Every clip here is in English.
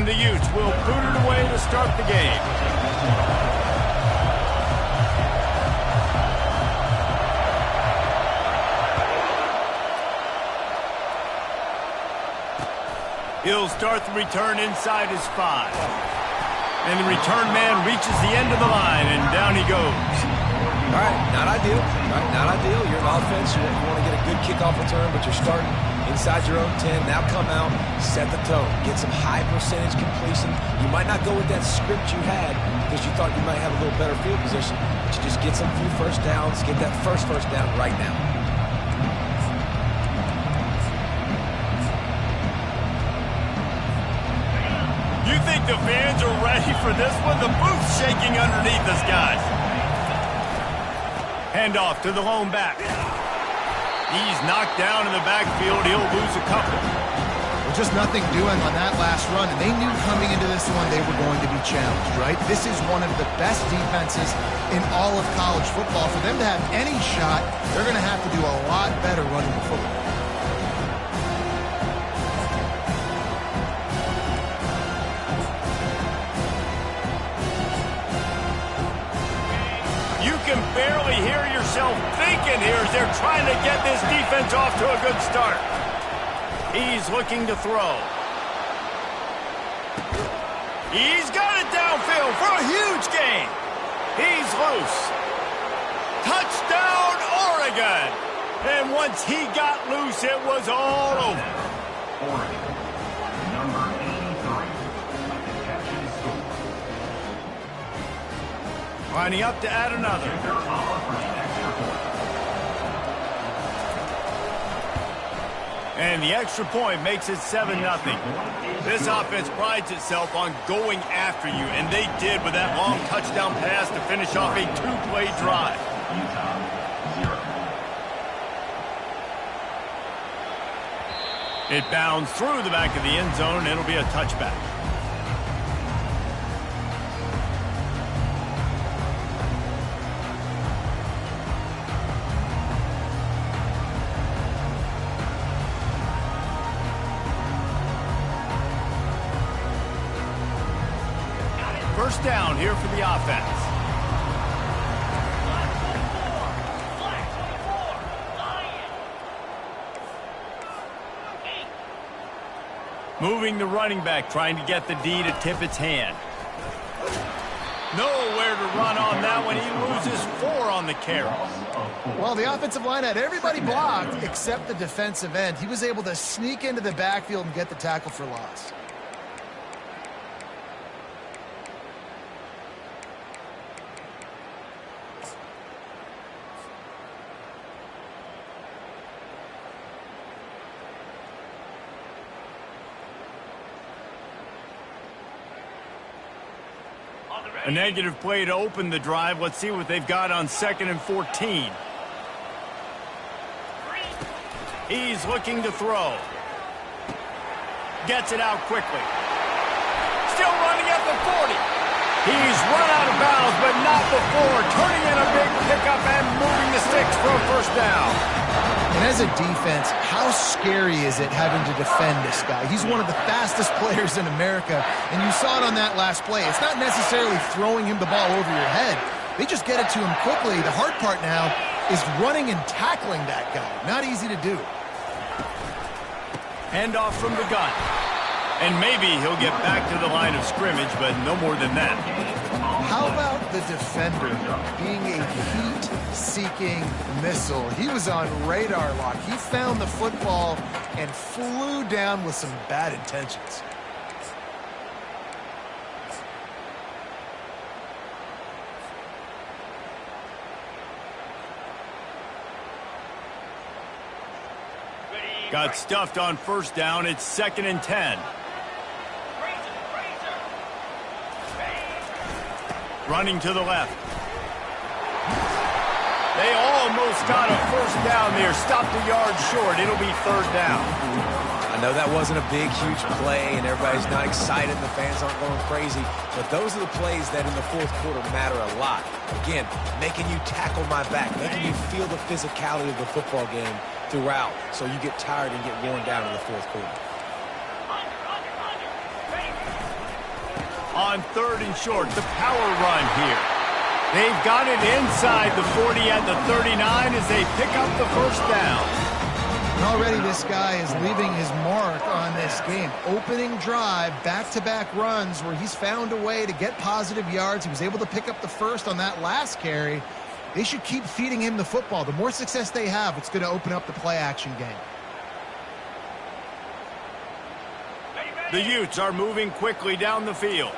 And the Utes will boot it away to start the game. He'll start the return inside his 5. And the return man reaches the end of the line, and down he goes. All right, not ideal. Not ideal. You're an offense. You want to get a good kickoff return, but you're starting inside your own 10. Now come out, set the tone. Get some high percentage completion. You might not go with that script you had because you thought you might have a little better field position, but you just get some few first downs. Get that first down right now. You think the fans are ready for this one? The booth's shaking underneath us, guys. Handoff to the lone back. He's knocked down in the backfield. He'll lose a couple. Well, just nothing doing on that last run, and they knew coming into this one they were going to be challenged, right? This is one of the best defenses in all of college football. For them to have any shot, they're going to have to do a lot better running the football. You can barely hear yourself thinking here as they're trying to get this defense off to a good start. He's looking to throw. He's got it downfield for a huge gain. He's loose. Touchdown, Oregon. And once he got loose, it was all over. Oregon, number 83, the catch and score. Lining up to add another. And the extra point makes it 7-0. This offense prides itself on going after you, and they did with that long touchdown pass to finish off a 2-play drive. It bounds through the back of the end zone, and it'll be a touchback. First down here for the offense. Moving the running back, trying to get the D to tip its hand. Nowhere to run on that one. He loses 4 on the carry. Well, the offensive line had everybody blocked except the defensive end. He was able to sneak into the backfield and get the tackle for loss. A negative play to open the drive. Let's see what they've got on 2nd and 14. He's looking to throw. Gets it out quickly. Still running at the 40. He's run out of bounds, but not before. Turning in a big pickup and moving the sticks for a first down. And as a defense, how scary is it having to defend this guy? He's one of the fastest players in America, and you saw it on that last play. It's not necessarily throwing him the ball over your head. They just get it to him quickly. The hard part now is running and tackling that guy. Not easy to do. Handoff from the gun. And maybe he'll get back to the line of scrimmage, but no more than that. How about the defender being a heat-seeking missile? He was on radar lock. He found the football and flew down with some bad intentions. Got stuffed on first down. It's 2nd and 10. Running to the left. They almost got a first down there. Stopped a yard short. It'll be 3rd down. I know that wasn't a big, huge play, and everybody's not excited. The fans aren't going crazy. But those are the plays that in the 4th quarter matter a lot. Again, making you tackle my back, making you feel the physicality of the football game throughout, so you get tired and get worn down in the 4th quarter. On 3rd and short, the power run here. They've got it inside the 40 at the 39 as they pick up the first down. And already this guy is leaving his mark on this game. Opening drive, back-to-back runs where he's found a way to get positive yards. He was able to pick up the first on that last carry. They should keep feeding him the football. The more success they have, it's going to open up the play-action game. The Utes are moving quickly down the field.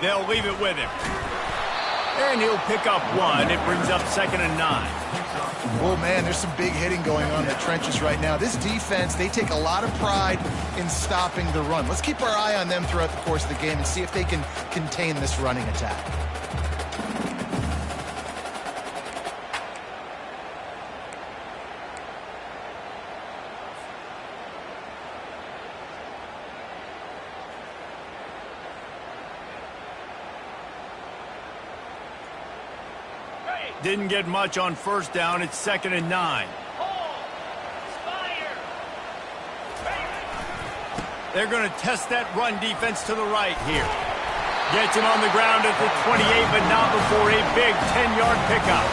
They'll leave it with him. And he'll pick up 1. It brings up 2nd and 9. Oh, man, there's some big hitting going on in the trenches right now. This defense, they take a lot of pride in stopping the run. Let's keep our eye on them throughout the course of the game and see if they can contain this running attack. Didn't get much on 1st down. It's 2nd and 9. They're going to test that run defense to the right here. Gets him on the ground at the 28, but not before a big 10-yard pickup.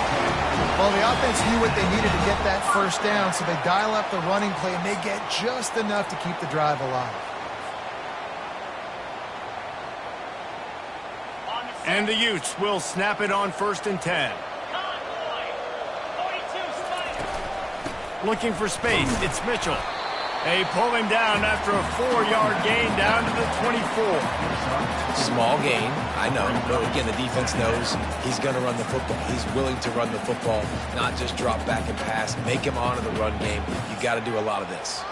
Well, the offense knew what they needed to get that first down, so they dial up the running play, and they get just enough to keep the drive alive. And the Utes will snap it on 1st and 10. Looking for space, it's Mitchell. They pull him down after a 4-yard gain down to the 24. Small gain, I know, but again, the defense knows he's going to run the football. He's willing to run the football, not just drop back and pass, make him honor the run game. You got to do a lot of this.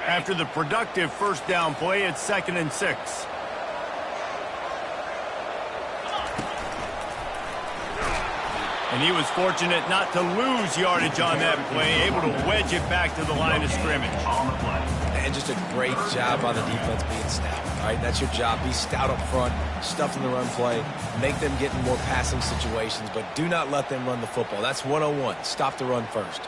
After the productive 1st down play, it's 2nd and 6. And he was fortunate not to lose yardage on that play, able to wedge it back to the line of scrimmage. And just a great job on the defense being stout. All right, that's your job. Be stout up front, stuff in the run play, make them get in more passing situations, but do not let them run the football. That's 101. Stop the run first.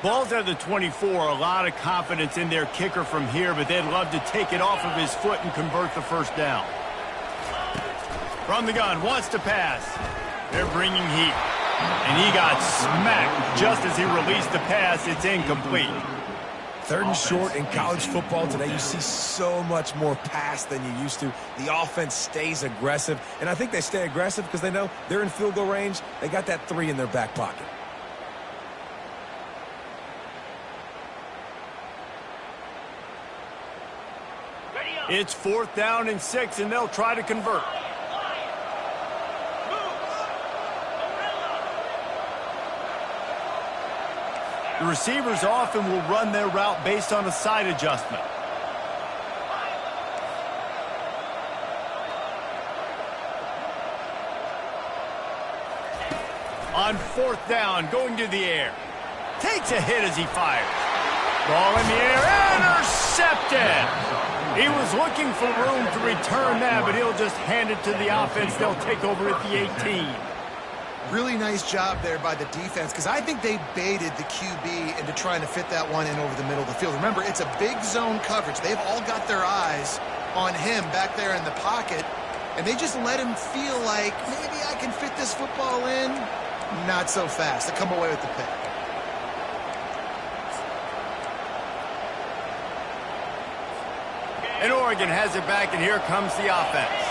Ball's at the 24, a lot of confidence in their kicker from here, but they'd love to take it off of his foot and convert the 1st down. From the gun, wants to pass. They're bringing heat. And he got smacked just as he released the pass. It's incomplete. 3rd and short in college football today, you see so much more pass than you used to. The offense stays aggressive, and I think they stay aggressive because they know they're in field goal range. They got that 3 in their back pocket. It's 4th down and 6, and they'll try to convert. The receivers often will run their route based on a side adjustment. On 4th down, going to the air. Takes a hit as he fires. Ball in the air, intercepted! He was looking for room to return that, but he'll just hand it to the offense. They'll take over at the 18. Really nice job there by the defense, because I think they baited the QB into trying to fit that one in over the middle of the field. Remember, it's a big zone coverage. They've all got their eyes on him back there in the pocket, and they just let him feel like, maybe I can fit this football in. Not so fast. They come away with the pick. And Oregon has it back, and here comes the offense.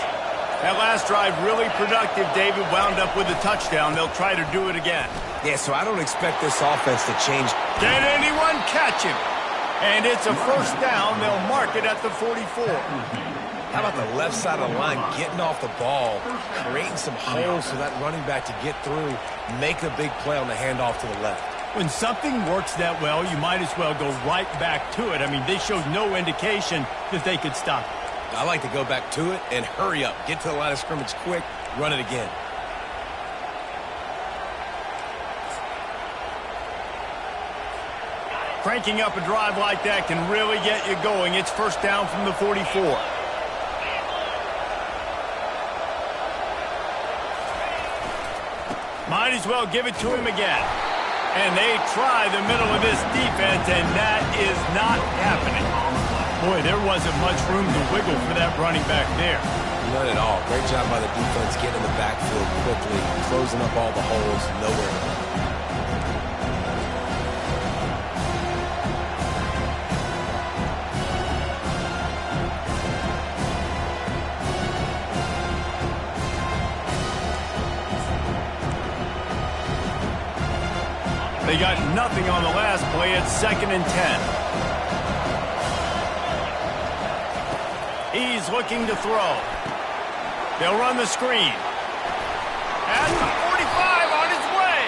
That last drive really productive. David wound up with a touchdown. They'll try to do it again. Yeah, so I don't expect this offense to change. Can anyone catch him? And it's a 1st down. They'll mark it at the 44. How about the left side of the line getting off the ball, creating some holes for that running back to get through, make a big play on the handoff to the left. When something works that well, you might as well go right back to it. I mean, they showed no indication that they could stop it. I like to go back to it and hurry up. Get to the line of scrimmage quick, run it again. Cranking up a drive like that can really get you going. It's 1st down from the 44. Might as well give it to him again. And they try the middle of this defense, and that is not happening. Boy, there wasn't much room to wiggle for that running back there. None at all. Great job by the defense getting in the backfield quickly, closing up all the holes, nowhere to run. They got nothing on the last play. It's 2nd and 10. He's looking to throw. They'll run the screen. At the 45 on his way.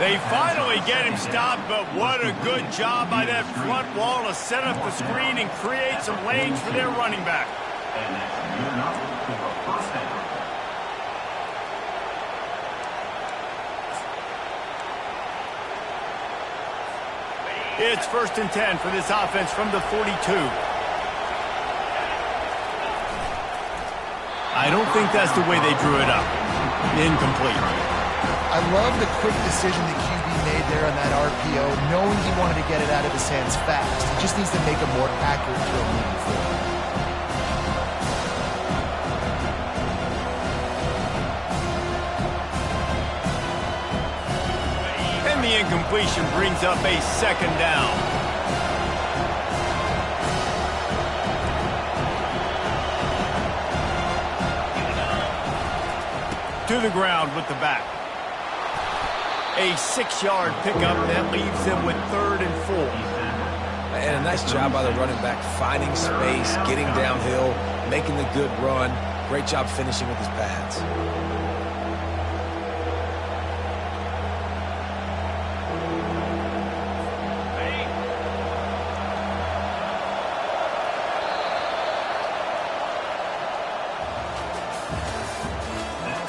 They finally get him stopped, but what a good job by that front wall to set up the screen and create some lanes for their running back. And that's good enough for a first down. It's 1st and 10 for this offense from the 42. I don't think that's the way they drew it up. Incomplete. I love the quick decision the QB made there on that RPO, knowing he wanted to get it out of his hands fast. He just needs to make a more accurate throw moving forward. And the incompletion brings up a 2nd down. To the ground with the back. A 6-yard pickup that leaves them with 3rd and 4. And a nice job by the running back, finding space, getting downhill, making the good run. Great job finishing with his pads.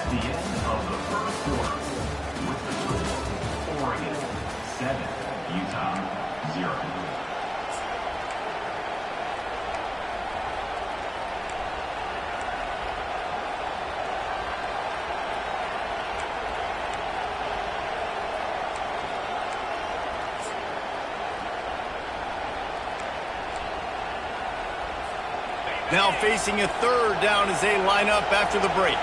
The end of the first quarter with the score, Oregon 7, Utah 0. Now facing a 3rd down as they line up after the break.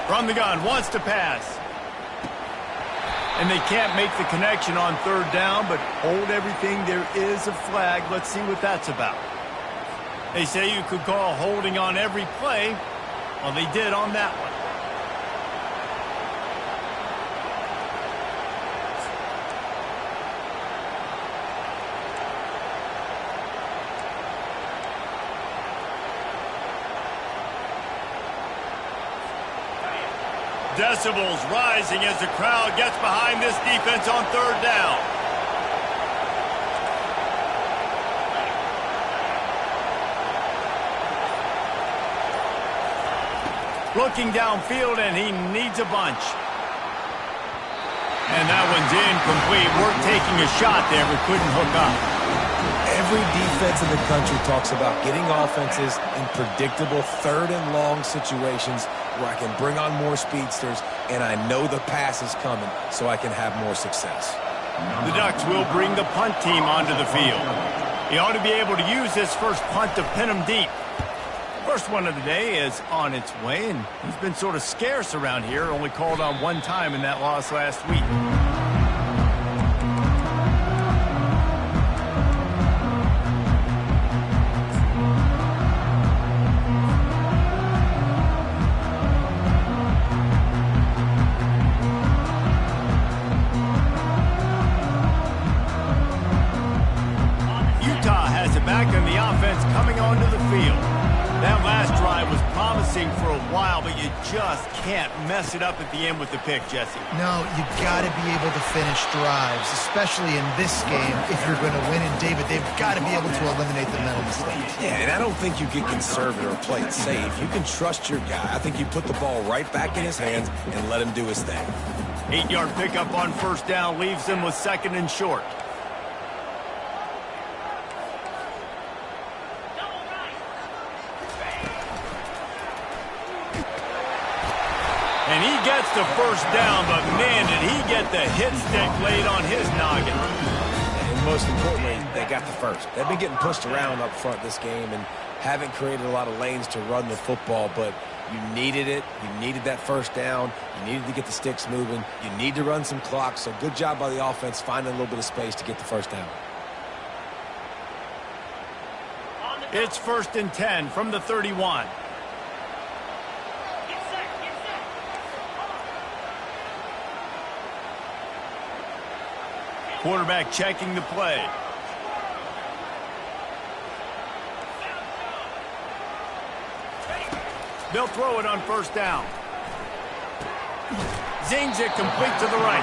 From the gun, wants to pass. And they can't make the connection on 3rd down, but hold everything. There is a flag. Let's see what that's about. They say you could call holding on every play. Well, they did on that one. Decibels rising as the crowd gets behind this defense on 3rd down. Looking downfield, and he needs a bunch. And that one's incomplete. We're taking a shot there, but couldn't hook up. Every defense in the country talks about getting offenses in predictable 3rd and long situations where I can bring on more speedsters, and I know the pass is coming, so I can have more success. The Ducks will bring the punt team onto the field. He ought to be able to use this first punt to pin them deep. First one of the day is on its way, and he's been sort of scarce around here, only called on 1 time in that loss last week. Back in the offense coming onto the field. That last drive was promising for a while, but you just can't mess it up at the end with the pick, Jesse. No, you got to be able to finish drives, especially in this game. If you're going to win, and David, they've got to be able to eliminate the mental mistakes. Yeah, and I don't think you get conservative or play it safe. You can trust your guy. I think you put the ball right back in his hands and let him do his thing. 8-yard pickup on 1st down leaves them with 2nd and short. gets the first down, but man, did he get the hit stick laid on his noggin. And most importantly, they got the first. They've been getting pushed around up front this game and haven't created a lot of lanes to run the football, but you needed it. You needed that first down. You needed to get the sticks moving. You need to run some clock, so good job by the offense finding a little bit of space to get the first down. It's 1st and 10 from the 31. Quarterback checking the play. They'll throw it on 1st down. Zings it complete to the right.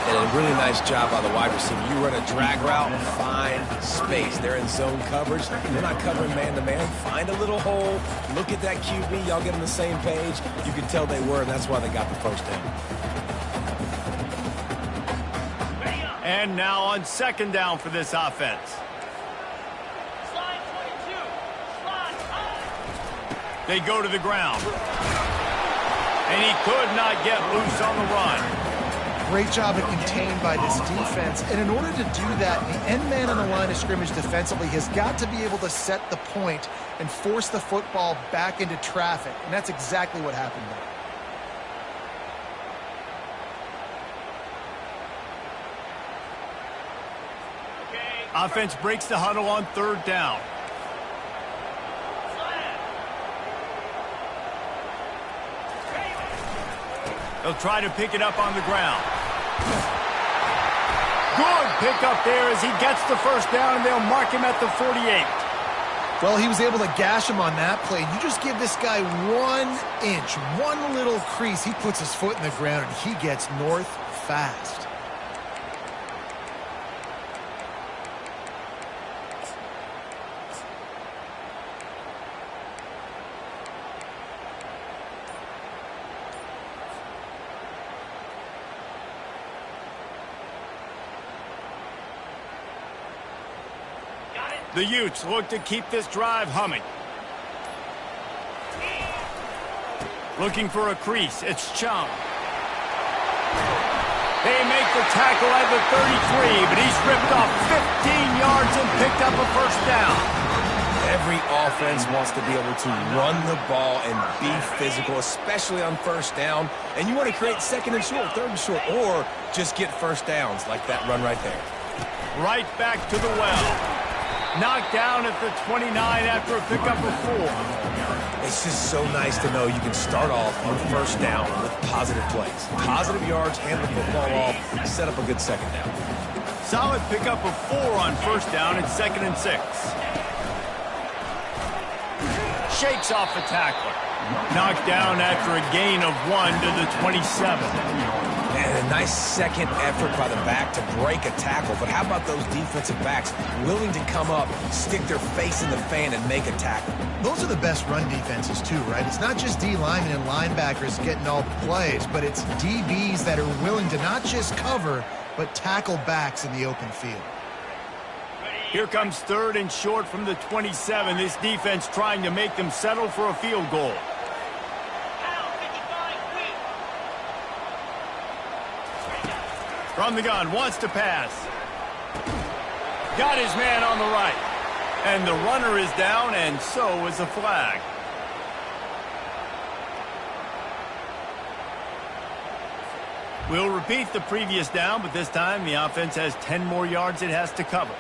And a really nice job by the wide receiver. You run a drag route, find space. They're in zone coverage. They're not covering man-to-man. Find a little hole. Look at that QB. Y'all get on the same page. You can tell they were, and that's why they got the first down. And now on 2nd down for this offense. They go to the ground. And he could not get loose on the run. Great job at contained by this defense. And in order to do that, the end man on the line of scrimmage defensively has got to be able to set the point and force the football back into traffic. And that's exactly what happened there. Offense breaks the huddle on 3rd down. They'll try to pick it up on the ground. Good pickup there as he gets the first down, and they'll mark him at the 48. Well, he was able to gash him on that play. You just give this guy 1 inch, one little crease. He puts his foot in the ground, and he gets north fast. The Utes look to keep this drive humming. Looking for a crease. It's Chung. They make the tackle at the 33, but he's ripped off 15 yards and picked up a first down. Every offense wants to be able to run the ball and be physical, especially on 1st down. And you want to create 2nd and short, 3rd and short, or just get first downs like that run right there. Right back to the well. Knocked down at the 29 after a pickup of 4. It's just so nice to know you can start off on 1st down with positive plays. Positive yards, hand the football off, set up a good 2nd down. Solid pickup of 4 on 1st down and 2nd and 6. Shakes off the tackler. Knocked down after a gain of 1 to the 27. And a nice second effort by the back to break a tackle. But how about those defensive backs willing to come up, stick their face in the fan, and make a tackle? Those are the best run defenses, too, right? It's not just D linemen and linebackers getting all the plays, but it's DBs that are willing to not just cover, but tackle backs in the open field. Here comes 3rd and short from the 27. This defense trying to make them settle for a field goal. From the gun, wants to pass. Got his man on the right. And the runner is down, and so is the flag. We'll repeat the previous down, but this time the offense has 10 more yards it has to cover.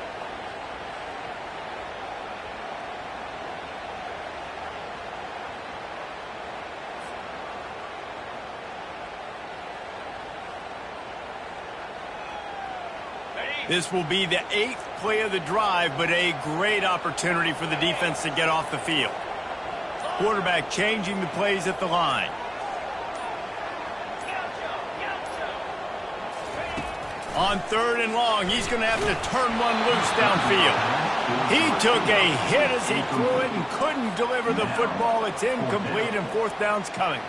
This will be the 8th play of the drive, but a great opportunity for the defense to get off the field. Quarterback changing the plays at the line. On 3rd and long, he's going to have to turn one loose downfield. He took a hit as he threw it and couldn't deliver the football. It's incomplete, and 4th down's coming.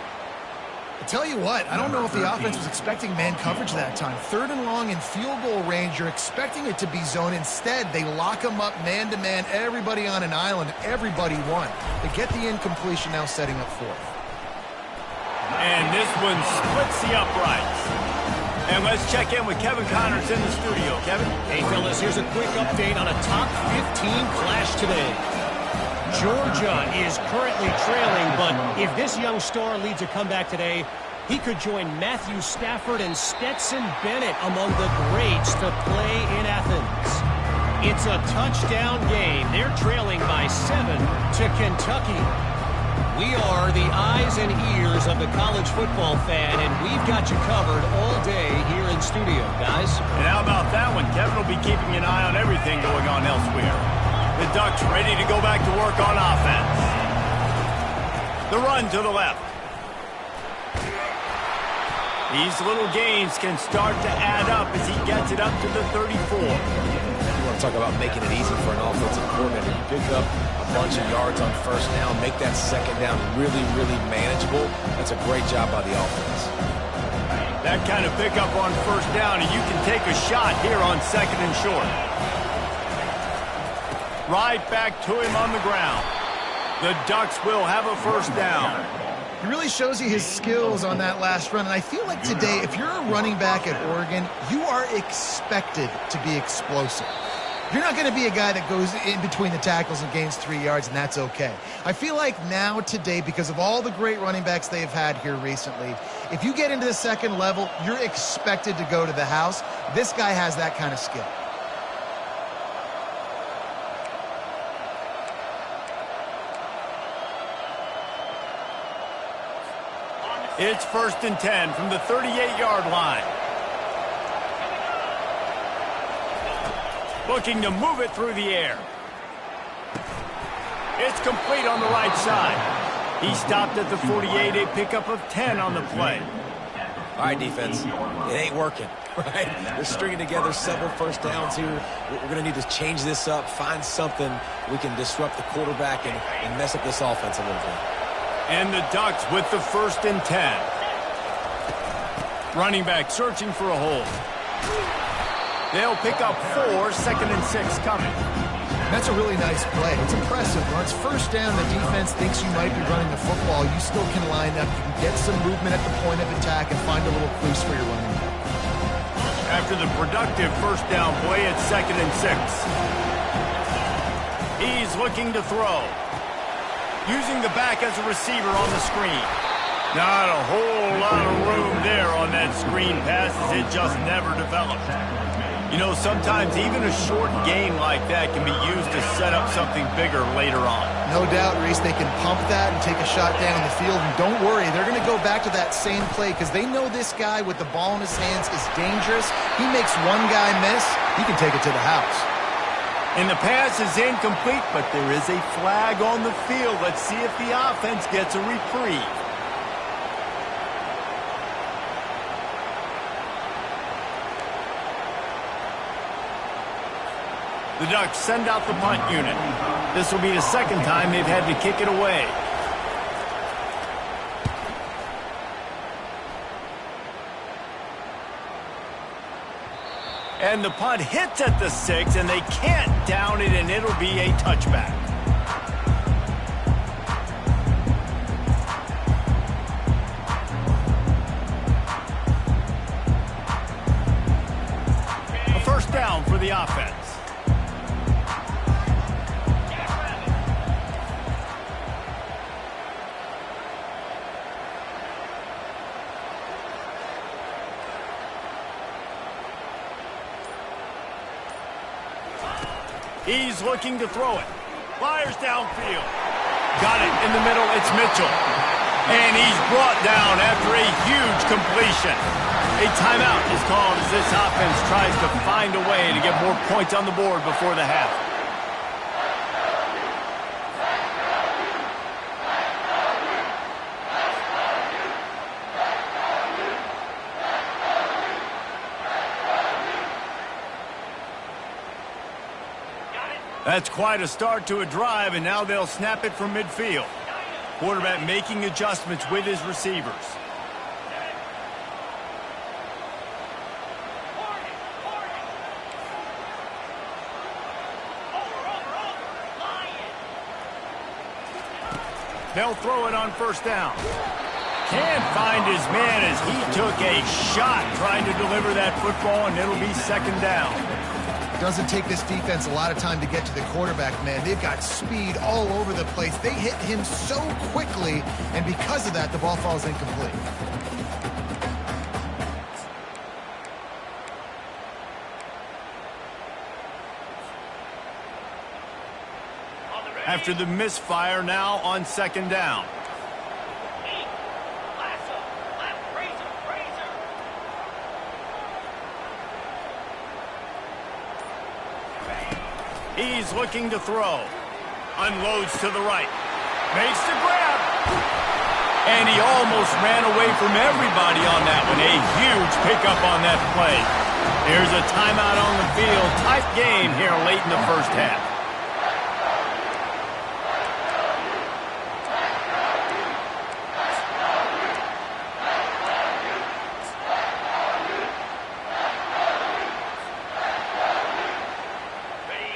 I tell you what, I don't know if the offense was expecting man coverage that time. 3rd and long in field goal range, you're expecting it to be zone. Instead, they lock them up man-to-man, everybody on an island, everybody won. They get the incompletion, now setting up 4th. And this one splits the uprights. And let's check in with Kevin Connors in the studio. Kevin? Hey, fellas, here's a quick update on a top 15 clash today. Georgia is currently trailing, but if this young star leads a comeback today, he could join Matthew Stafford and Stetson Bennett among the greats to play in Athens. It's a touchdown game. They're trailing by 7 to Kentucky. We are the eyes and ears of the college football fan, and we've got you covered all day here in studio, guys. And how about that one? Kevin will be keeping an eye on everything going on elsewhere. The Ducks ready to go back to work on offense. The run to the left. These little gains can start to add up as he gets it up to the 34. Talk about making it easy for an offensive coordinator. You pick up a bunch of yards on first down, make that second down really, really manageable. That's a great job by the offense. That kind of pickup on first down, and you can take a shot here on second and short. Right back to him on the ground. The Ducks will have a first down. He really shows you his skills on that last run. And I feel like today, if you're a running back at Oregon, you are expected to be explosive. You're not going to be a guy that goes in between the tackles and gains 3 yards, and that's okay. I feel like now, today, because of all the great running backs they've had here recently, if you get into the second level, you're expected to go to the house. This guy has that kind of skill. It's 1st and 10 from the 38-yard line. Looking to move it through the air. It's complete on the right side. He stopped at the 48, a pickup of 10 on the play. All right, defense, it ain't working, right? They're stringing together several first downs here. We're going to need to change this up, find something we can disrupt the quarterback and mess up this offense a little bit. And the Ducks with the 1st and 10. Running back searching for a hole. They'll pick up 4, 2nd and 6 coming. That's a really nice play. It's impressive. When it's first down, the defense thinks you might be running the football. You still can line up. You can get some movement at the point of attack and find a little crease for your running back. After the productive first down play, it's 2nd and 6. He's looking to throw. Using the back as a receiver on the screen. Not a whole lot of room there on that screen pass as it just never developed. You know, sometimes even a short game like that can be used to set up something bigger later on. No doubt, Reese, they can pump that and take a shot down the field. And don't worry, they're going to go back to that same play because they know this guy with the ball in his hands is dangerous. He makes one guy miss, he can take it to the house. And the pass is incomplete, but there is a flag on the field. Let's see if the offense gets a reprieve. The Ducks send out the punt unit. This will be the second time they've had to kick it away. And the punt hits at the 6, and they can't down it, and it'll be a touchback. A first down for the offense. He's looking to throw it. Fires downfield. Got it in the middle. It's Mitchell. And he's brought down after a huge completion. A timeout is called as this offense tries to find a way to get more points on the board before the half. That's quite a start to a drive, and now they'll snap it from midfield. Quarterback making adjustments with his receivers. They'll throw it on first down. Can't find his man as he took a shot trying to deliver that football, and it'll be second down. It doesn't take this defense a lot of time to get to the quarterback, man. They've got speed all over the place. They hit him so quickly, and because of that, the ball falls incomplete. After the misfire, now on second down. He's looking to throw. Unloads to the right. Makes the grab. And he almost ran away from everybody on that one. A huge pickup on that play. Here's a timeout on the field. Tight game here late in the first half.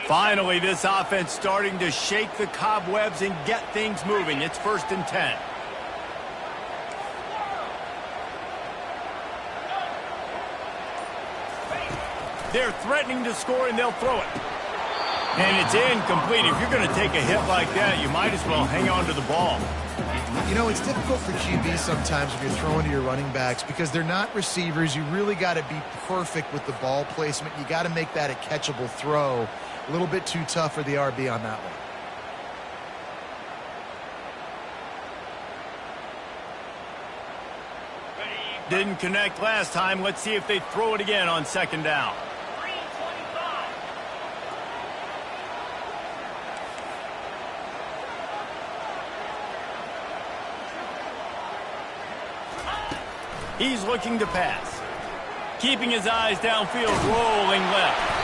Finally, this offense starting to shake the cobwebs and get things moving. It's 1st and 10. They're threatening to score, and they'll throw it. And it's incomplete. If you're going to take a hit like that, you might as well hang on to the ball. You know, it's difficult for QB sometimes when you're throwing to your running backs because they're not receivers. You really got to be perfect with the ball placement. You got to make that a catchable throw. A little bit too tough for the RB on that one. Didn't connect last time. Let's see if they throw it again on second down. He's looking to pass. Keeping his eyes downfield, rolling left.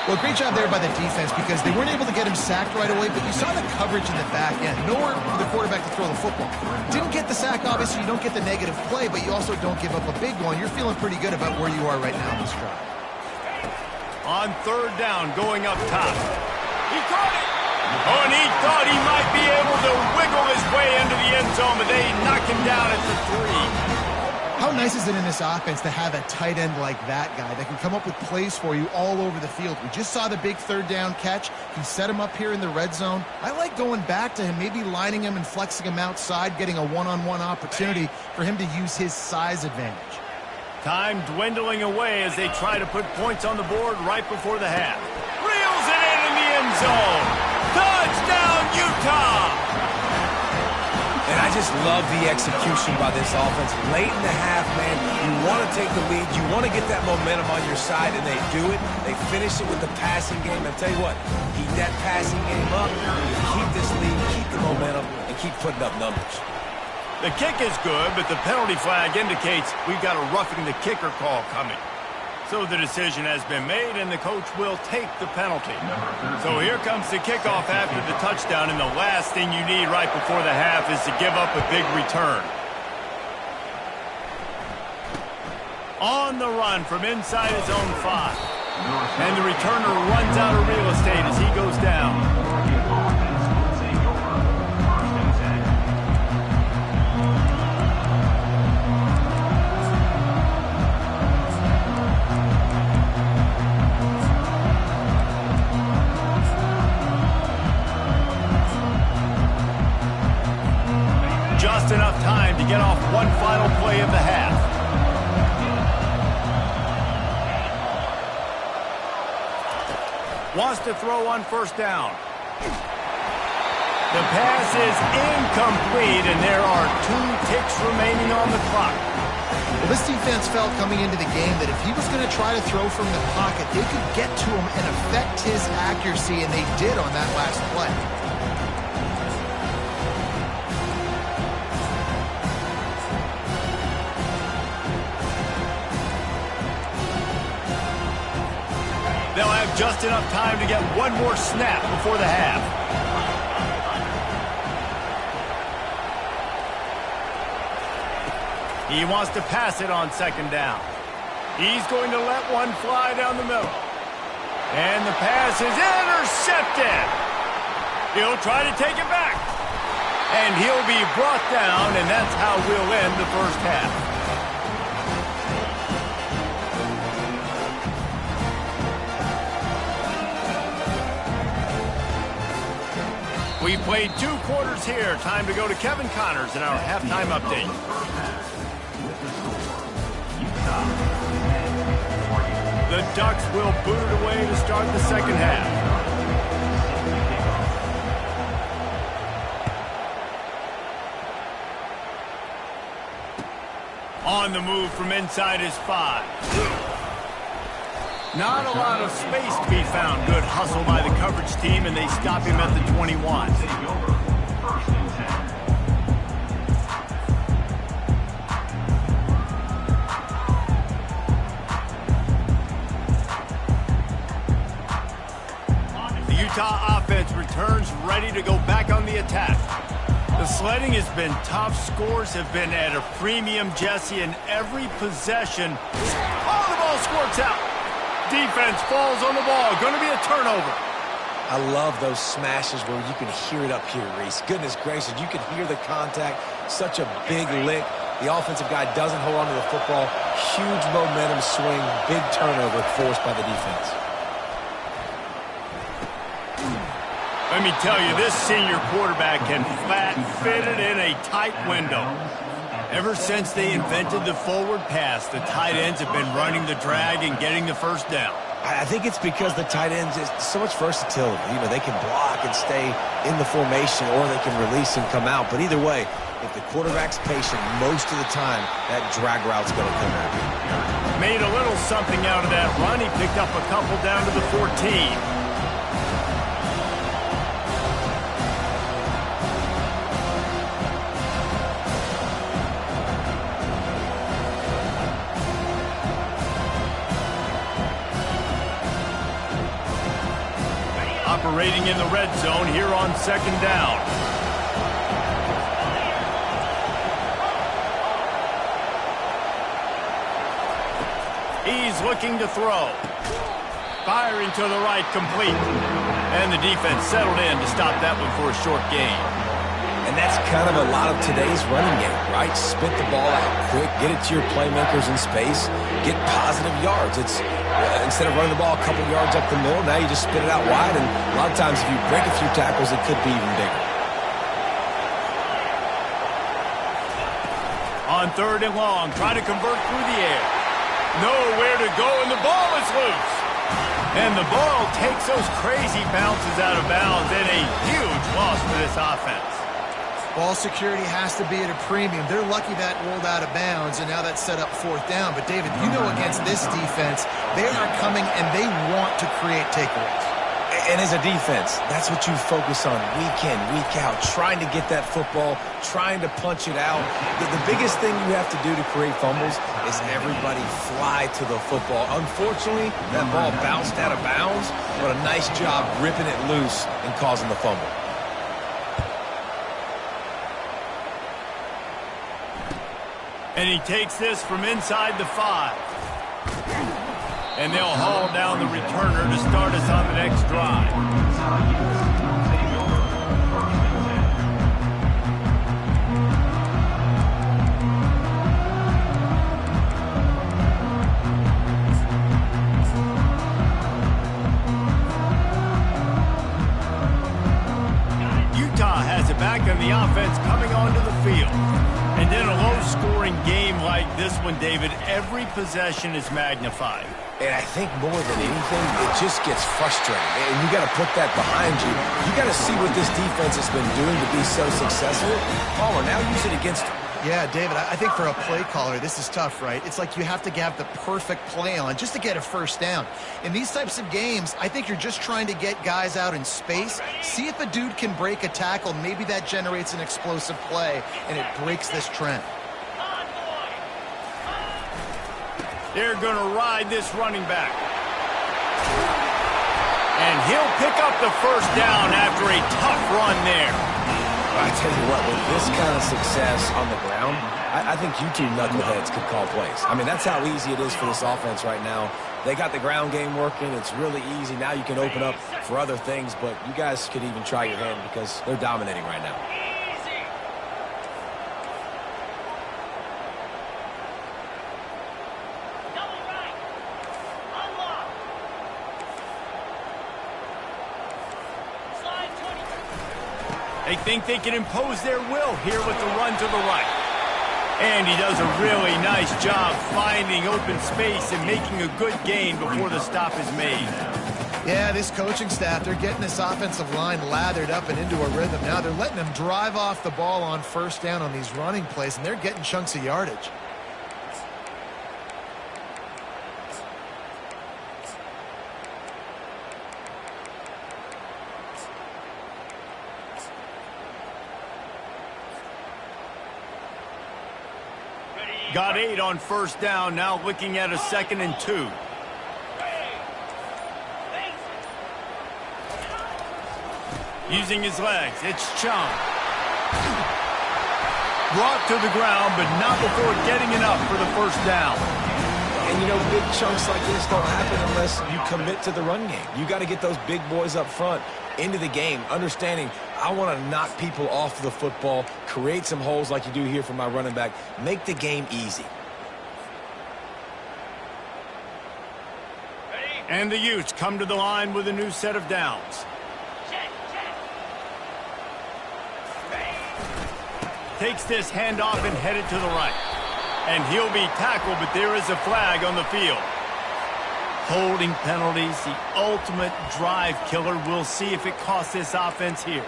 Well, great job there by the defense because they weren't able to get him sacked right away, but you saw the coverage in the back end. Nowhere for the quarterback to throw the football. Didn't get the sack, obviously. You don't get the negative play, but you also don't give up a big one. You're feeling pretty good about where you are right now in this drive. On third down, going up top. He caught it. Oh, and he thought he might be able to wiggle his way into the end zone, but they knock him down at the 3. How nice is it in this offense to have a tight end like that guy that can come up with plays for you all over the field? We just saw the big third down catch. He set him up here in the red zone. I like going back to him, maybe lining him and flexing him outside, getting a one-on-one opportunity for him to use his size advantage. Time dwindling away as they try to put points on the board right before the half. Reels it in the end zone. Touchdown, Utah! And I just love the execution by this offense. Late in the half, man, you want to take the lead. You want to get that momentum on your side, and they do it. They finish it with the passing game. And tell you what, keep that passing game up. You keep this lead, keep the momentum, and keep putting up numbers. The kick is good, but the penalty flag indicates we've got a roughing the kicker call coming. So the decision has been made, and the coach will take the penalty. So here comes the kickoff after the touchdown, and the last thing you need right before the half is to give up a big return. On the run from inside his own 5. And the returner runs out of real estate as he goes down. Just enough time to get off one final play of the half. Wants to throw on first down. The pass is incomplete, and there are 2 ticks remaining on the clock. Well, this defense felt coming into the game that if he was going to try to throw from the pocket, they could get to him and affect his accuracy, and they did on that last play. They'll have just enough time to get one more snap before the half. He wants to pass it on second down. He's going to let one fly down the middle. And the pass is intercepted. He'll try to take it back. And he'll be brought down, and that's how we'll end the first half. We played 2 quarters here. Time to go to Kevin Connors in our halftime update. The Ducks will boot it away to start the second half. On the move from inside his 5. Not a lot of space to be found. Good hustle by the coverage team, and they stop him at the 21. The Utah offense returns ready to go back on the attack. The sledding has been tough. Scores have been at a premium, Jesse, in every possession. Oh, the ball squirts out. Defense falls on the ball. Going to be a turnover. I love those smashes where you can hear it up here, Reese. Goodness gracious, you can hear the contact. Such a big lick. The offensive guy doesn't hold on to the football. Huge momentum swing. Big turnover forced by the defense. Let me tell you, this senior quarterback can flat fit it in a tight window. Ever since they invented the forward pass, the tight ends have been running the drag and getting the first down. I think it's because the tight ends is so much versatility. You know, they can block and stay in the formation, or they can release and come out. But either way, if the quarterback's patient most of the time, that drag route's going to come out. Made a little something out of that run. He picked up a couple down to the 14. Operating in the red zone here on second down. He's looking to throw. Firing to the right, complete. And the defense settled in to stop that one for a short gain. And that's kind of a lot of today's running game, right? Spit the ball out quick, get it to your playmakers in space, get positive yards. It's instead of running the ball a couple yards up the middle, now you just spit it out wide, and a lot of times if you break a few tackles, it could be even bigger. On 3rd and long, trying to convert through the air. Nowhere to go, and the ball is loose. And the ball takes those crazy bounces out of bounds, and a huge loss for this offense. Ball security has to be at a premium. They're lucky that rolled out of bounds, and now that's set up 4th down. But, David, you know against this defense, they are coming and they want to create takeaways. And as a defense, that's what you focus on week in, week out, trying to get that football, trying to punch it out. The biggest thing you have to do to create fumbles is everybody fly to the football. Unfortunately, that ball bounced out of bounds, but a nice job ripping it loose and causing the fumble. And he takes this from inside the 5. And they'll haul down the returner to start us on the next drive. Utah has it back on the offense coming onto the field. And in a low-scoring game like this one, David, every possession is magnified. And I think more than anything, it just gets frustrating. And you got to put that behind you. You got to see what this defense has been doing to be so successful. Palmer, now use it against them. Yeah, David, I think for a play caller, this is tough, right? It's like you have to have the perfect play on just to get a first down. In these types of games, I think you're just trying to get guys out in space, see if a dude can break a tackle. Maybe that generates an explosive play, and it breaks this trend. They're going to ride this running back. And he'll pick up the first down after a tough run there. I tell you what, with this kind of success on the ground, I think you two knuckleheads could call plays. I mean, that's how easy it is for this offense right now. They got the ground game working. It's really easy. Now you can open up for other things, but you guys could even try your hand because they're dominating right now. They think they can impose their will here with the run to the right. And he does a really nice job finding open space and making a good gain before the stop is made. Yeah, this coaching staff, they're getting this offensive line lathered up and into a rhythm. Now they're letting them drive off the ball on first down on these running plays, and they're getting chunks of yardage. Got 8 on first down, now looking at a 2nd and 2. Using his legs, it's Chung. Brought to the ground, but not before getting enough for the first down. And, you know, big chunks like this don't happen unless you commit to the run game. You got to get those big boys up front into the game, understanding I want to knock people off the football, create some holes like you do here for my running back, make the game easy. And the Utes come to the line with a new set of downs. Takes this handoff and headed to the right. And he'll be tackled, but there is a flag on the field. Holding penalties, the ultimate drive killer. We'll see if it costs this offense here.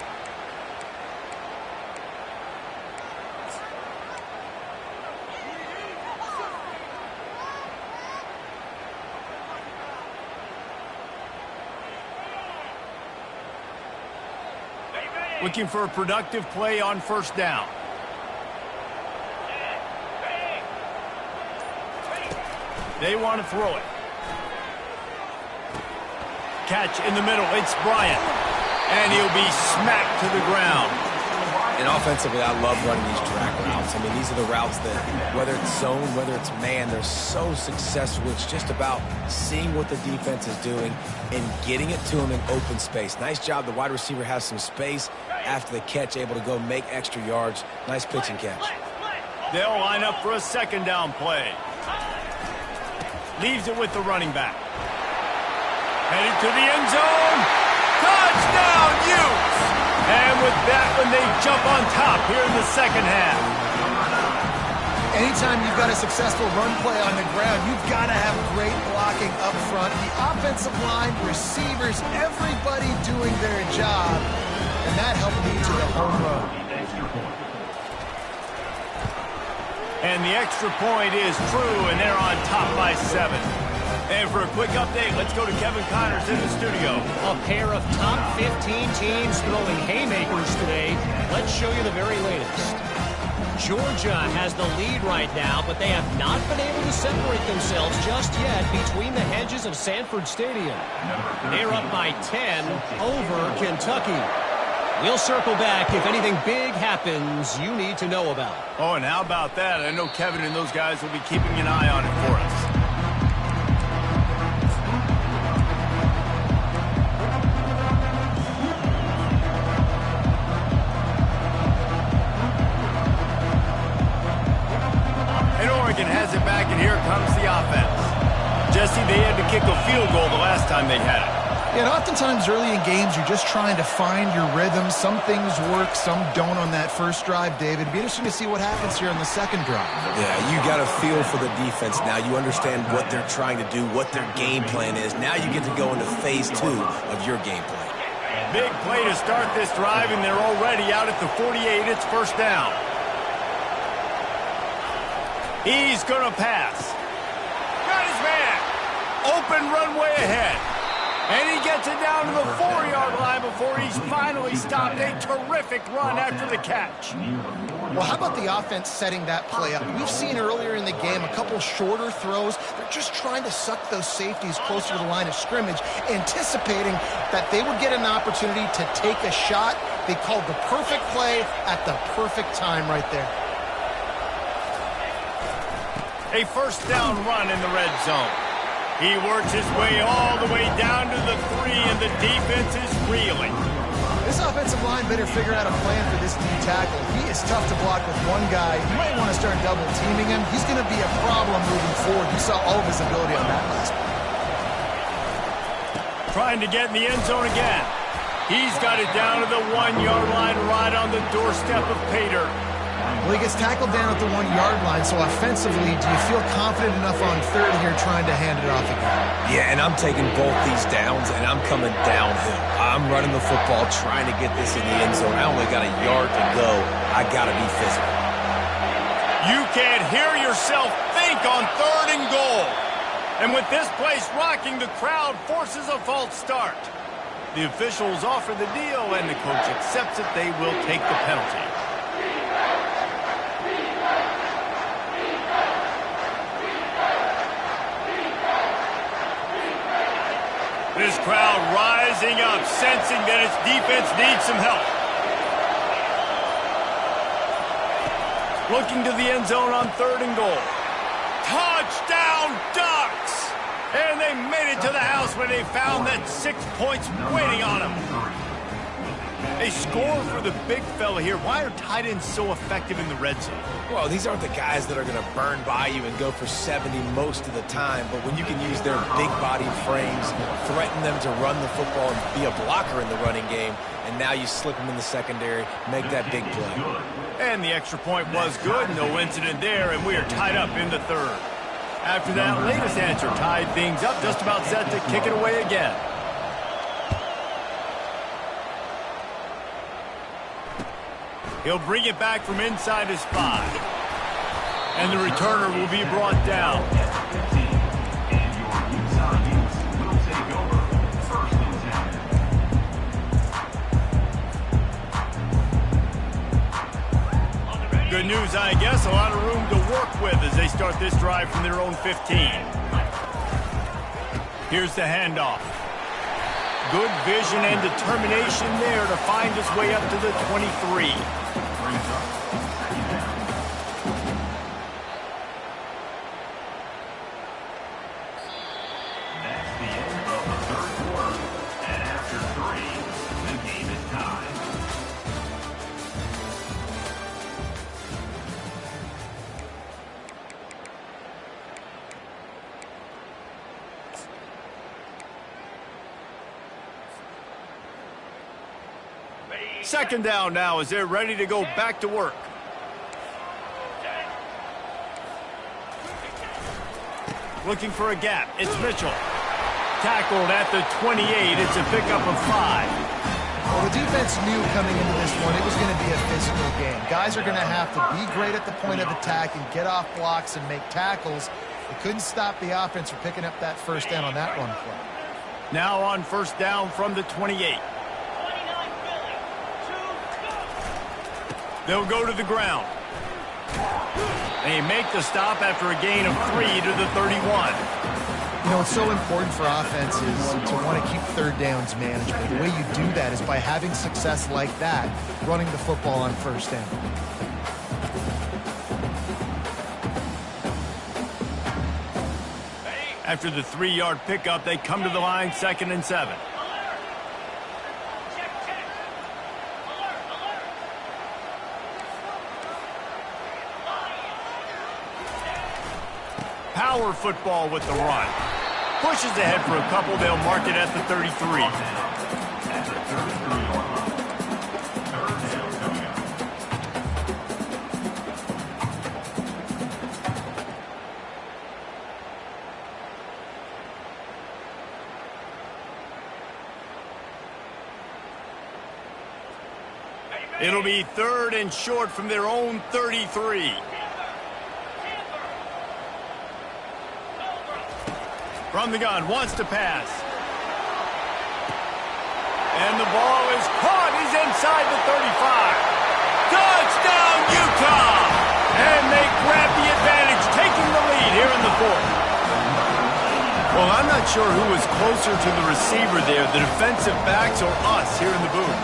Looking for a productive play on first down. They want to throw it. Catch in the middle. It's Bryant. And he'll be smacked to the ground. And offensively, I love running these drag routes. I mean, these are the routes that, whether it's zone, whether it's man, they're so successful. It's just about seeing what the defense is doing and getting it to them in open space. Nice job. The wide receiver has some space after the catch, able to go make extra yards. Nice pitch and catch. They'll line up for a 2nd down play. Leaves it with the running back. Headed to the end zone. Touchdown, Utes! And with that one, they jump on top here in the second half. Anytime you've got a successful run play on the ground, you've got to have great blocking up front. The offensive line, receivers, everybody doing their job. And that helped lead to the home run. And the extra point is true, and they're on top by 7. And for a quick update, let's go to Kevin Connors in the studio. A pair of top 15 teams throwing haymakers today. Let's show you the very latest. Georgia has the lead right now, but they have not been able to separate themselves just yet between the hedges of Sanford Stadium. They're up by 10 over Kentucky. We'll circle back if anything big happens you need to know about. Oh, and how about that? I know Kevin and those guys will be keeping an eye on it for us. And Oregon has it back, and here comes the offense. Jesse, they had to kick a field goal the last time they had it. Yeah, and oftentimes early in games, you're just trying to find your rhythm. Some things work, some don't on that first drive, David. It'd be interesting to see what happens here on the second drive. Yeah, you got a feel for the defense now. You understand what they're trying to do, what their game plan is. Now you get to go into phase 2 of your game plan. Big play to start this drive, and they're already out at the 48. It's first down. He's going to pass. Got his man. Open runway ahead. And he gets it down to the 4-yard line before he's finally stopped. A terrific run after the catch. Well, how about the offense setting that play up? We've seen earlier in the game a couple shorter throws. They're just trying to suck those safeties closer to the line of scrimmage, anticipating that they would get an opportunity to take a shot. They called the perfect play at the perfect time right there. A first down run in the red zone. He works his way all the way down to the 3, and the defense is reeling. This offensive line better figure out a plan for this D tackle. He is tough to block with one guy. You might want to start double-teaming him. He's going to be a problem moving forward. You saw all of his ability on that last play. Trying to get in the end zone again. He's got it down to the 1-yard line right on the doorstep of pay dirt. Well, he gets tackled down at the 1-yard line, so offensively, do you feel confident enough on third here trying to hand it off again? Yeah, and I'm taking both these downs, and I'm coming downhill. I'm running the football, trying to get this in the end zone. I only got a yard to go. I got to be physical. You can't hear yourself think on 3rd and goal. And with this place rocking, the crowd forces a false start. The officials offer the deal, and the coach accepts it. They will take the penalty. This crowd rising up, sensing that its defense needs some help. Looking to the end zone on 3rd and goal. Touchdown, Ducks! And they made it to the house when they found that 6 points waiting on them. They score for the big fella here. Why are tight ends so effective in the red zone? Well, these aren't the guys that are going to burn by you and go for 70 most of the time, but when you can use their big-bodied frames, threaten them to run the football and be a blocker in the running game, and now you slip them in the secondary, make that big play. And the extra point was good. No incident there, and we are tied up in the 3rd. After that latest answer tied things up, just about set to kick it away again. He'll bring it back from inside his 5. And the returner will be brought down. Good news, I guess. A lot of room to work with as they start this drive from their own 15. Here's the handoff. Good vision and determination there to find his way up to the 23. That's the end of the 3rd quarter. And after 3, the game is tied. Second down now as they're ready to go back to work. Looking for a gap. It's Mitchell. Tackled at the 28. It's a pickup of 5. Well, the defense knew coming into this one it was going to be a physical game. Guys are going to have to be great at the point of attack and get off blocks and make tackles. They couldn't stop the offense from picking up that first down on that run play. Now on first down from the 28. They'll go to the ground. They make the stop after a gain of 3 to the 31. You know, it's so important for offenses to want to keep third downs manageable. The way you do that is by having success like that, running the football on first down. After the 3-yard pickup, they come to the line 2nd and 7. Power football with the run. Pushes ahead for a couple. They'll mark it at the 33. It'll be 3rd and short from their own 33. From the gun, wants to pass. And the ball is caught. He's inside the 35. Touchdown, Utah! And they grab the advantage, taking the lead here in the 4th. Well, I'm not sure who was closer to the receiver there, the defensive backs or us here in the booth.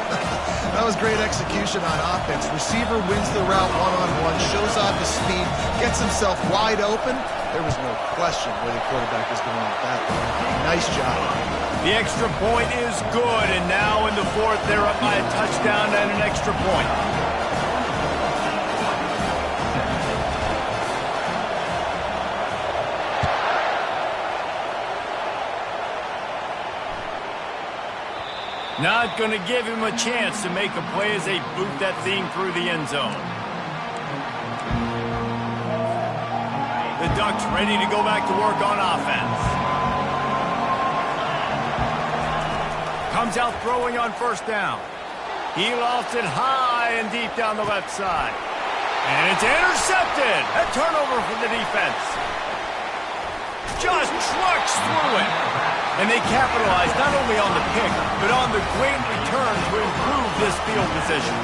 That was great execution on offense. Receiver wins the route one-on-one, shows off his speed, gets himself wide open. There was no question where the quarterback was going with that. Nice job. The extra point is good, and now in the 4th, they're up by a touchdown and an extra point. Not going to give him a chance to make a play as they boot that thing through the end zone. The Ducks ready to go back to work on offense. Comes out throwing on first down. He lofts it high and deep down the left side. And it's intercepted. A turnover for the defense. Just trucks through it. And they capitalize not only on the pick, but on the great return to improve this field position.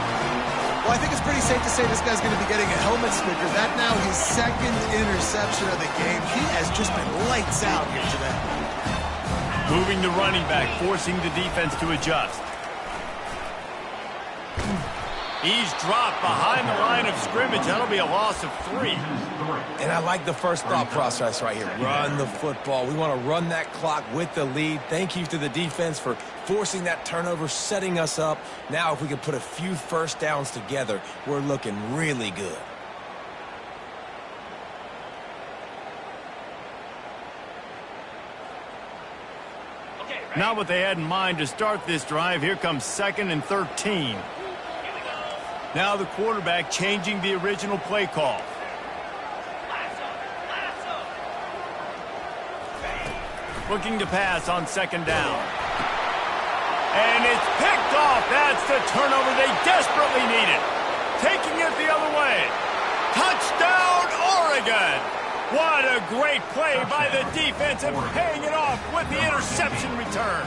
Well, I think it's pretty safe to say this guy's going to be getting a helmet sticker. That now his second interception of the game. He has just been lights out here today. Moving the running back, forcing the defense to adjust. He's dropped behind the line of scrimmage. That'll be a loss of 3. And I like the first thought process right here. Run the football. We want to run that clock with the lead. Thank you to the defense for forcing that turnover, setting us up. Now if we can put a few first downs together, we're looking really good. Not what they had in mind to start this drive. Here comes 2nd and 13. Now the quarterback changing the original play call. Looking to pass on 2nd down. And it's picked off. That's the turnover they desperately needed. Taking it the other way. Touchdown, Oregon! What a great play by the defense and paying it off with the interception return.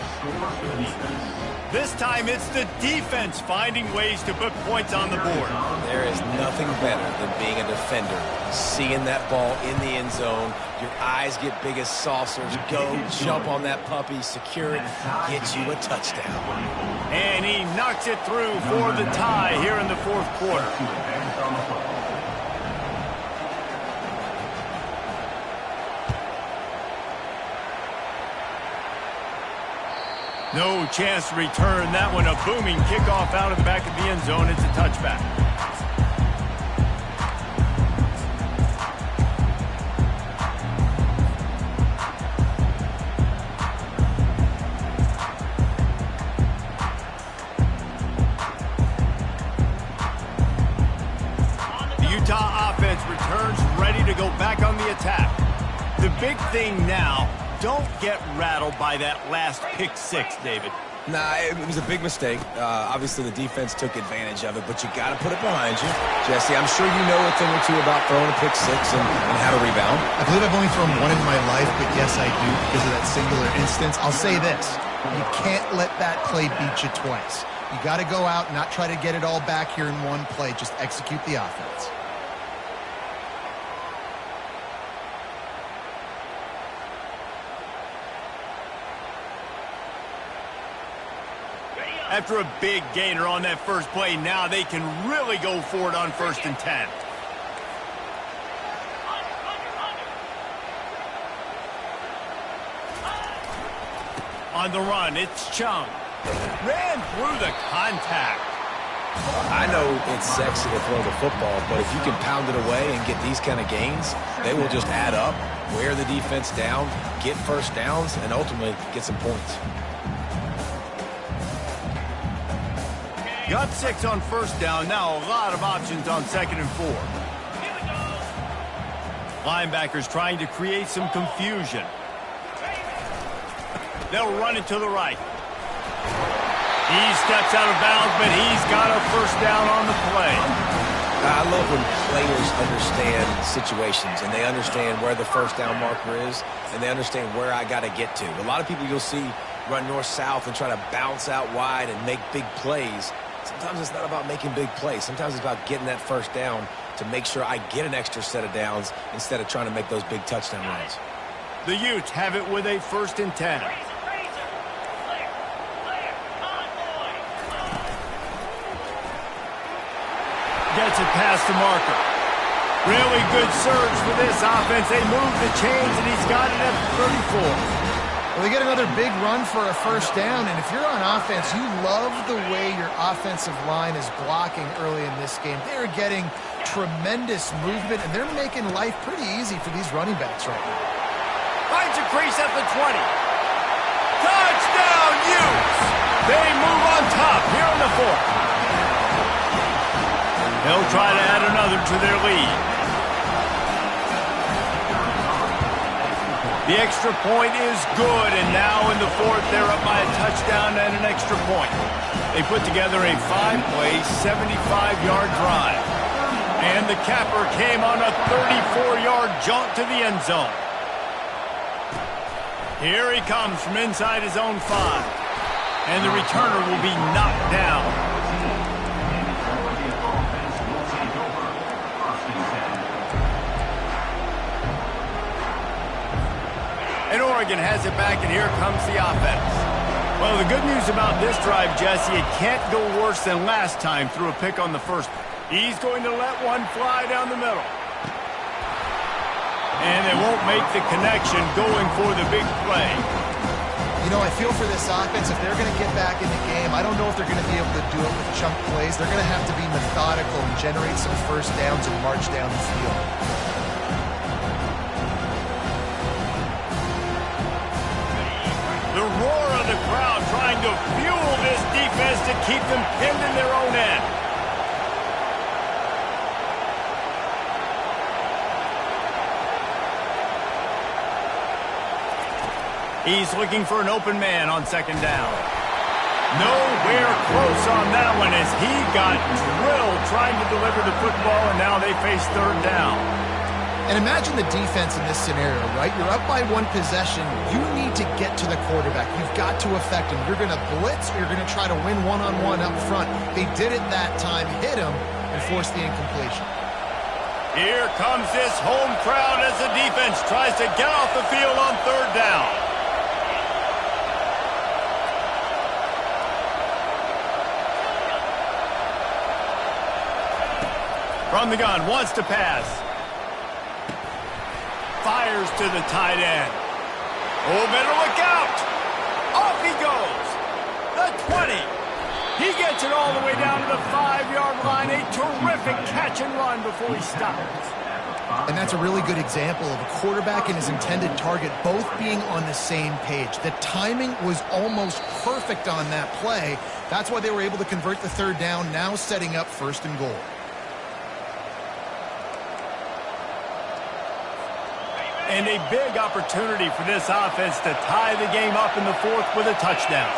This time it's the defense finding ways to put points on the board. There is nothing better than being a defender. Seeing that ball in the end zone, your eyes get big as saucers. Go, jump on that puppy, secure it, get you a touchdown. And he knocks it through for the tie here in the 4th quarter. No chance to return that one. A booming kickoff out of the back of the end zone. It's a touchback. The Utah offense returns ready to go back on the attack. The big thing now, don't get rattled by that last pick 6, David. Nah, it was a big mistake. Obviously, the defense took advantage of it, but you got to put it behind you. Jesse, I'm sure you know a thing or two about throwing a pick 6 and how to rebound. I believe I've only thrown one in my life, but yes, I do because of that singular instance. I'll say this. You can't let that play beat you twice. You got to go out and not try to get it all back here in one play. Just execute the offense. After a big gainer on that first play, now they can really go for it on 1st and 10. On the run, it's Chung. Ran through the contact. I know it's sexy to throw the football, but if you can pound it away and get these kind of gains, they will just add up, wear the defense down, get first downs, and ultimately get some points. Got 6 on 1st down. Now a lot of options on 2nd and 4. Linebackers trying to create some confusion. They'll run it to the right. He steps out of bounds, but he's got a 1st down on the play. I love when players understand situations and they understand where the 1st down marker is and they understand where I got to get to. A lot of people you'll see run north-south and try to bounce out wide and make big plays. Sometimes it's not about making big plays. Sometimes it's about getting that 1st down to make sure I get an extra set of downs instead of trying to make those big touchdown runs. The Utes have it with a 1st and 10. Gets it past the marker. Really good surge for this offense. They move the chains, and he's got it at 34. Well, they get another big run for a 1st down, and if you're on offense, you love the way your offensive line is blocking early in this game. They're getting tremendous movement, and they're making life pretty easy for these running backs right now. Finds a crease at the 20. Touchdown, Utes! They move on top here in the fourth. They'll try to add another to their lead. The extra point is good, and now in the fourth, they're up by a touchdown and an extra point. They put together a 5-play, 75-yard drive. And the capper came on a 34-yard jaunt to the end zone. Here he comes from inside his own 5. And the returner will be knocked down. And Oregon has it back, and here comes the offense. Well, the good news about this drive, Jesse, it can't go worse than last time through a pick on the first. He's going to let one fly down the middle. And they won't make the connection going for the big play. You know, I feel for this offense, if they're going to get back in the game, I don't know if they're going to be able to do it with chunk plays. They're going to have to be methodical and generate some first downs and march down the field. The roar of the crowd trying to fuel this defense to keep them pinned in their own end. He's looking for an open man on second down. Nowhere close on that one as he got drilled trying to deliver the football, and now they face third down. And imagine the defense in this scenario, right? You're up by one possession. You need to get to the quarterback. You've got to affect him. You're going to blitz, or you're going to try to win one-on-one up front. They did it that time, hit him, and forced the incompletion. Here comes this home crowd as the defense tries to get off the field on third down. From the gun, wants to pass. Fires to the tight end. Oh, better look out. Off he goes. The 20. He gets it all the way down to the 5-yard line. A terrific catch and run before he stops. And that's a really good example of a quarterback and his intended target both being on the same page. The timing was almost perfect on that play. That's why they were able to convert the third down, now setting up first and goal. And a big opportunity for this offense to tie the game up in the fourth with a touchdown.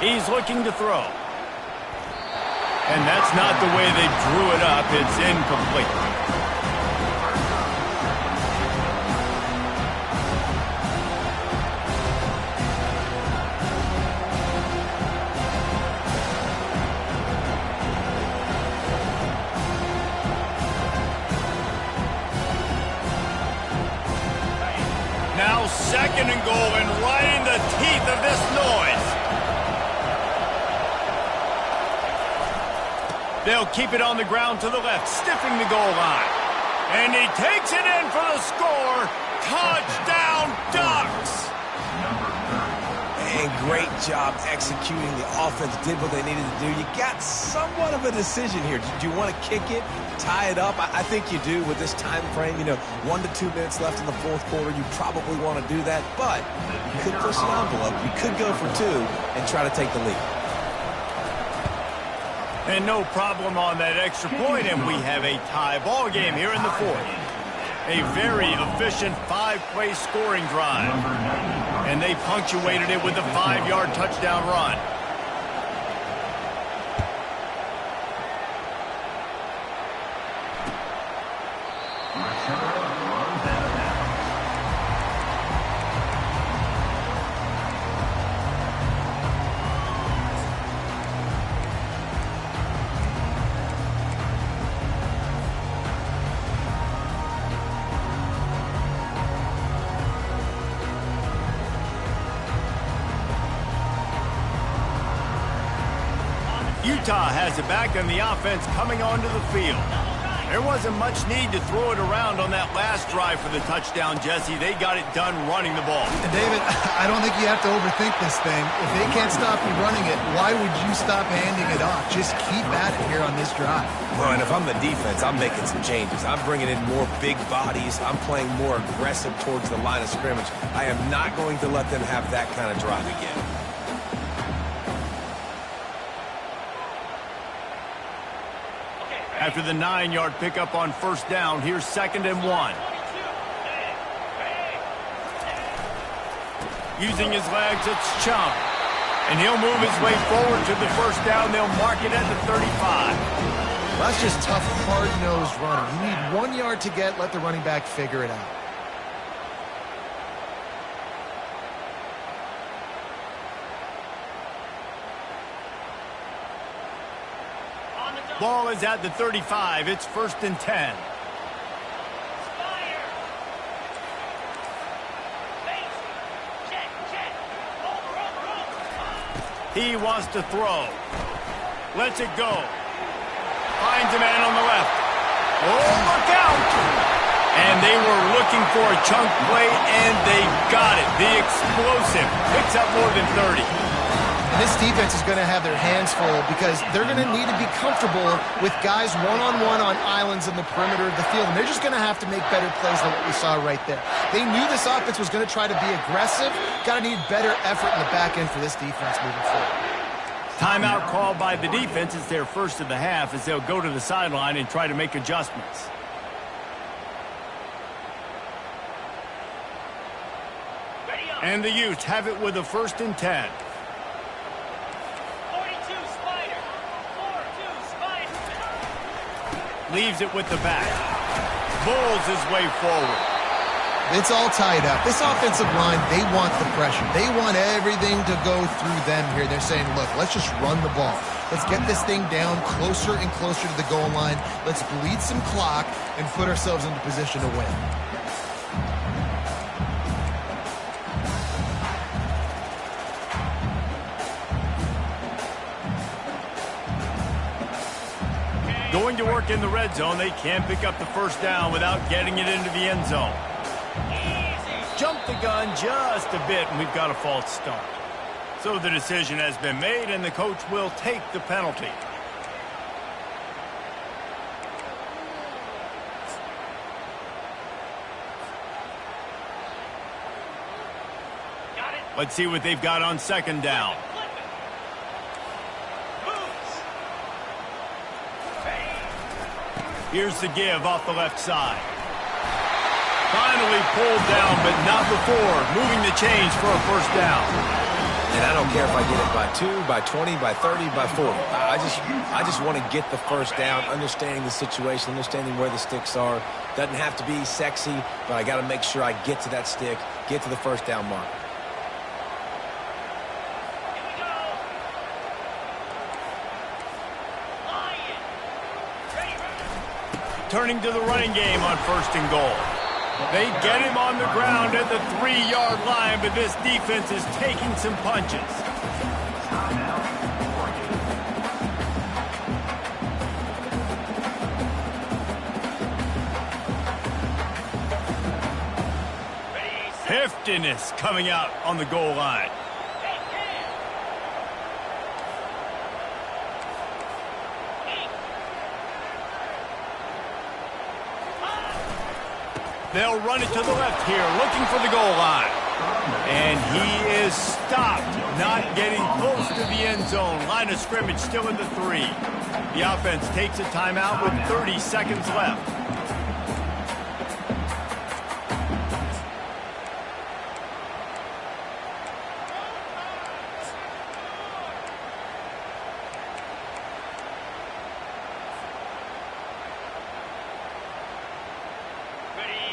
He's looking to throw. And that's not the way they drew it up. It's incomplete. Now second and goal, and right in the teeth of this noise. They'll keep it on the ground to the left, stiffing the goal line. And he takes it in for the score. Touchdown, Ducks! And great job executing. The offense did what they needed to do. You got somewhat of a decision here. Do you want to kick it, tie it up? I think you do with this time frame. 1 to 2 minutes left in the fourth quarter. You probably want to do that, but you could push the envelope. You could go for 2 and try to take the lead. And no problem on that extra point, and we have a tie ball game here in the fourth. A very efficient 5-play scoring drive. And they punctuated it with a 5-yard touchdown run. Utah has it back, and the offense coming onto the field. There wasn't much need to throw it around on that last drive for the touchdown, Jesse. They got it done running the ball. And David, I don't think you have to overthink this thing. If they can't stop you running it, why would you stop handing it off? Just keep at it here on this drive. Well, and if I'm the defense, I'm making some changes. I'm bringing in more big bodies. I'm playing more aggressive towards the line of scrimmage. I am not going to let them have that kind of drive again. After the 9-yard pickup on first down, here's 2nd and 1. Using his legs, it's Chum. And he'll move his way forward to the first down. They'll mark it at the 35. Well, that's just tough, hard-nosed running. You need 1 yard to get, let the running back figure it out. Ball is at the 35. It's 1st and 10. He wants to throw. Lets it go. Finds a man on the left. Oh, look out! And they were looking for a chunk play, and they got it. The explosive picks up more than 30. And this defense is going to have their hands full because they're going to need to be comfortable with guys one-on-one on islands in the perimeter of the field. And they're just going to have to make better plays than what we saw right there. They knew this offense was going to try to be aggressive. Got to need better effort in the back end for this defense moving forward. Timeout called by the defense. It's their first of the half as they'll go to the sideline and try to make adjustments. And the Utes have it with a 1st and 10. Leaves it with the back. Bulls his way forward. It's all tied up. This offensive line, they want the pressure. They want everything to go through them here. They're saying, look, let's just run the ball. Let's get this thing down closer and closer to the goal line. Let's bleed some clock and put ourselves into position to win. Going to work in the red zone. They can't pick up the first down without getting it into the end zone. Jump the gun just a bit, and we've got a false start. So the decision has been made, and the coach will take the penalty. Let's see what they've got on 2nd down. Here's the give off the left side. Finally pulled down, but not before moving the chains for a first down. And I don't care if I get it by 2, by 20, by 30, by 40. I just want to get the first down, understanding the situation, understanding where the sticks are. Doesn't have to be sexy, but I got to make sure I get to that stick, get to the first down mark. Turning to the running game on 1st and goal. They get him on the ground at the 3-yard line, but this defense is taking some punches. Heftiness coming out on the goal line. They'll run it to the left here, looking for the goal line. And he is stopped, not getting close to the end zone. Line of scrimmage still in the 3. The offense takes a timeout with 30 seconds left.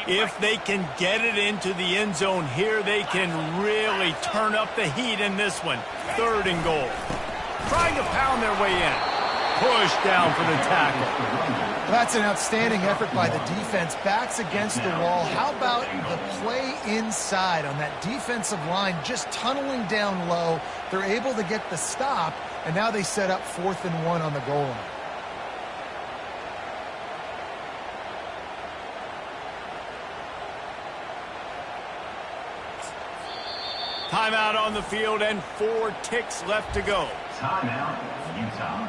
If they can get it into the end zone here, they can really turn up the heat in this one. 3rd and goal. Trying to pound their way in. Push down for the tackle. That's an outstanding effort by the defense. Backs against the wall. How about the play inside on that defensive line, just tunneling down low. They're able to get the stop, and now they set up 4th and 1 on the goal line. Timeout on the field and 4 ticks left to go. Timeout, Utah.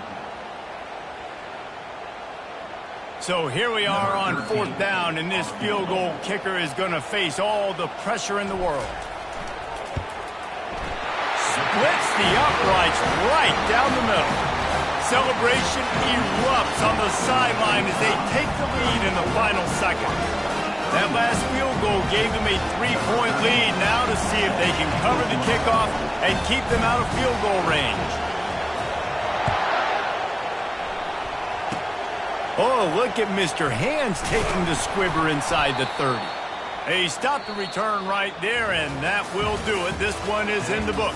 So here we are on 4th down, and this field goal kicker is going to face all the pressure in the world. Splits the uprights right down the middle. celebration erupts on the sideline as they take the lead in the final second. That last field goal gave them a 3-point lead. Now to see if they can cover the kickoff and keep them out of field goal range. Oh, look at Mr. Hands taking the squibber inside the 30. He stopped the return right there, and that will do it. This one is in the book.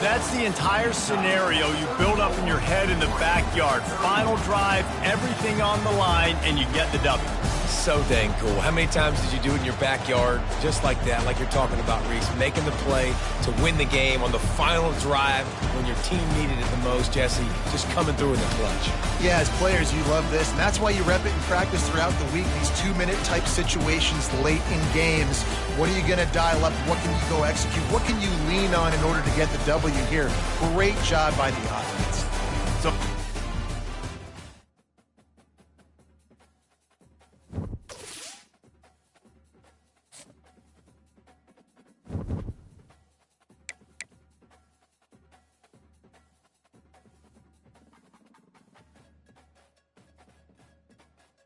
That's the entire scenario you build up in your head in the backyard. Final drive, everything on the line, and you get the W. So dang cool. How many times did you do it in your backyard just like that, like you're talking about, Reese, making the play to win the game on the final drive when your team needed it the most, Jesse, just coming through in the clutch. Yeah, as players, you love this, and that's why you rep it in practice throughout the week, these 2-minute type situations late in games. What are you going to dial up? What can you go execute? What can you lean on in order to get the W here? Great job by the offense. So